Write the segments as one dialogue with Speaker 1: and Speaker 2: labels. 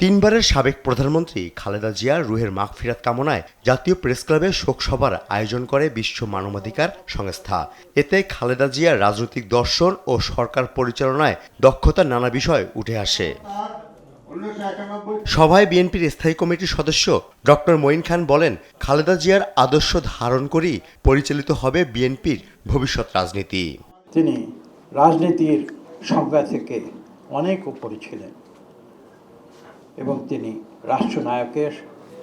Speaker 1: তিনবারের সাবেক প্রধানমন্ত্রী খালেদা জিয়ার রুহের মাগফিরাত কামনায় জাতীয় প্রেসক্লাবে শোকসভার আয়োজন করে বিশ্ব মানবাধিকার সংস্থা। এতে খালেদা জিয়ার রাজনৈতিক দর্শন ও সরকার পরিচালনায় দক্ষতার নানা বিষয় উঠে আসে। সভায় বিএনপির স্থায়ী কমিটির সদস্য ডক্টর মঈন খান বলেন, খালেদা জিয়ার আদর্শ ধারণ করেই পরিচালিত হবে বিএনপির ভবিষ্যৎ রাজনীতি।
Speaker 2: তিনি রাজনীতির সংজ্ঞা থেকে অনেক উপরে ছিলেন এবং তিনি রাষ্ট্রনায়কের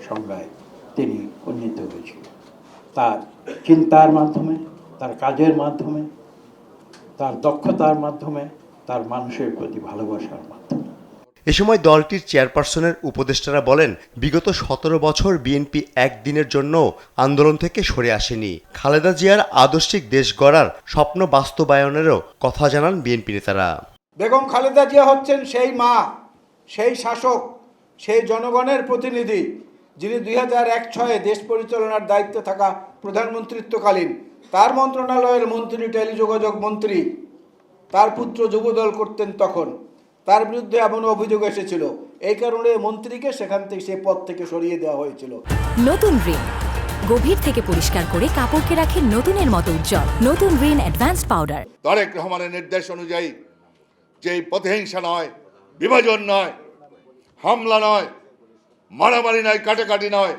Speaker 2: সংজ্ঞায় তিনি উন্নীত হয়েছিলেন। তার চিন্তার মাধ্যমে, তার কাজের মাধ্যমে, তার দক্ষতার মাধ্যমে, তার মানুষের প্রতি ভালোবাসার মাধ্যমে।
Speaker 1: এ সময় দলটির চেয়ারপারসনের উপদেষ্টারা বলেন, বিগত 17 বছর বিএনপি একদিনের জন্য আন্দোলন থেকে সরে আসেনি। খালেদা জিয়ার আদর্শিক দেশ গড়ার স্বপ্ন বাস্তবায়নেরও কথা জানান বিএনপি নেতারা।
Speaker 3: বেগম খালেদা জিয়া হচ্ছেন সেই মা, সেই শাসক, সেই জনগণের প্রতিনিধি যিনি 2001-06 দেশ পরিচালনার দায়িত্বে থাকা প্রধানমন্ত্রিত্বকালীন তার মন্ত্রণালয়ের মন্ত্রী, টেলিযোগাযোগ মন্ত্রী, তার পুত্র যুবদল করতেন তখন। তার বিরুদ্ধে এমন অভিযোগ এসেছিল, এই কারণে মন্ত্রীকে সেখান থেকে সে পদ থেকে সরিয়ে দেওয়া হয়েছিল।
Speaker 4: নতুন রিন গভীর থেকে পরিষ্কার করে কাপড়কে রাখে নতুনের মতো উজ্জ্বল। নতুন রিন অ্যাডভান্সড পাউডার।
Speaker 5: তারেক রহমানের নির্দেশ অনুযায়ী যে প্রতিহিংসা নয়, বিভাজন নয়, হামলা নয়, মারামারি নয়, কাটাকাটি নয়,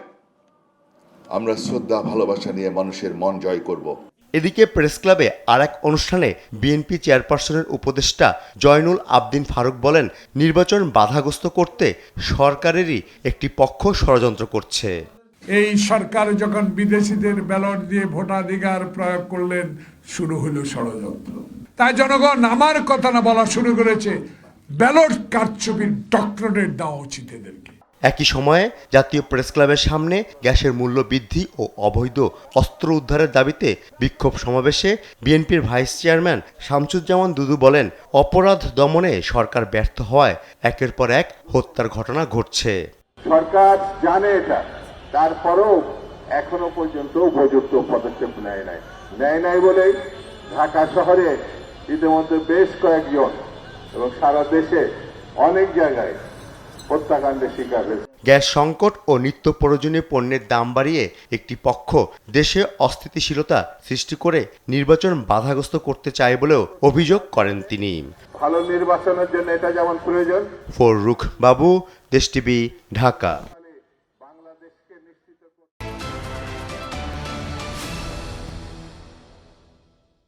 Speaker 5: আমরা শ্রদ্ধা ভালোবাসা নিয়ে মানুষের মন জয় করব।
Speaker 1: এদিকে প্রেসক্লাবে আরেক অনুষ্ঠানে বিএনপি চেয়ারপারসনের উপদেষ্টা জয়নুল আবদিন ফারুক বলেন, নির্বাচন বাধাগ্রস্ত করতে সরকারেরই একটি পক্ষ ষড়যন্ত্র করছে।
Speaker 6: এই সরকার যখন বিদেশিদের ব্যালট দিয়ে ভোটাধিকার প্রয়োগ করলেন, শুরু হলো ষড়যন্ত্র। তাই জনগণ আমার কথা না বলা শুরু করেছে, ব্যালট কারচুপির ডক্টরেট দেওয়া উচিত এদেরকে।
Speaker 1: একই সময়ে জাতীয় প্রেসক্লাবের সামনে গ্যাসের মূল্য বৃদ্ধি ও অবৈধ অস্ত্র উদ্ধারের দাবিতে বিক্ষোভ সমাবেশে বিএনপির ভাইস চেয়ারম্যান শামসুজ্জামান দুদু বলেন, অপরাধ দমনে সরকার ব্যর্থ হওয়ায় একের পর এক হত্যার ঘটনা ঘটছে।
Speaker 7: সরকার জানে এটা, তারপরেও এখনো পর্যন্ত উপযুক্ত পদক্ষেপ নেয় নাই বলেই ঢাকা শহরে ইতিমধ্যে বেশ কয়েকজন এবং সারা দেশে অনেক জায়গায় হত্যাকাণ্ডের শিকার হয়েছে।
Speaker 1: গ্যাস সংকট ও নিত্য প্রয়োজনীয় পণ্যের দাম বাড়িয়ে একটি পক্ষ দেশে অস্থিতিশীলতা সৃষ্টি করে নির্বাচন বাধাগ্রস্ত করতে চায় বলেও অভিযোগ করেন তিনি।
Speaker 7: ভালো নির্বাচনের জন্য এটা যেমন প্রয়োজন।
Speaker 1: ফররুখ বাবু, দেশ টিভি, ঢাকা।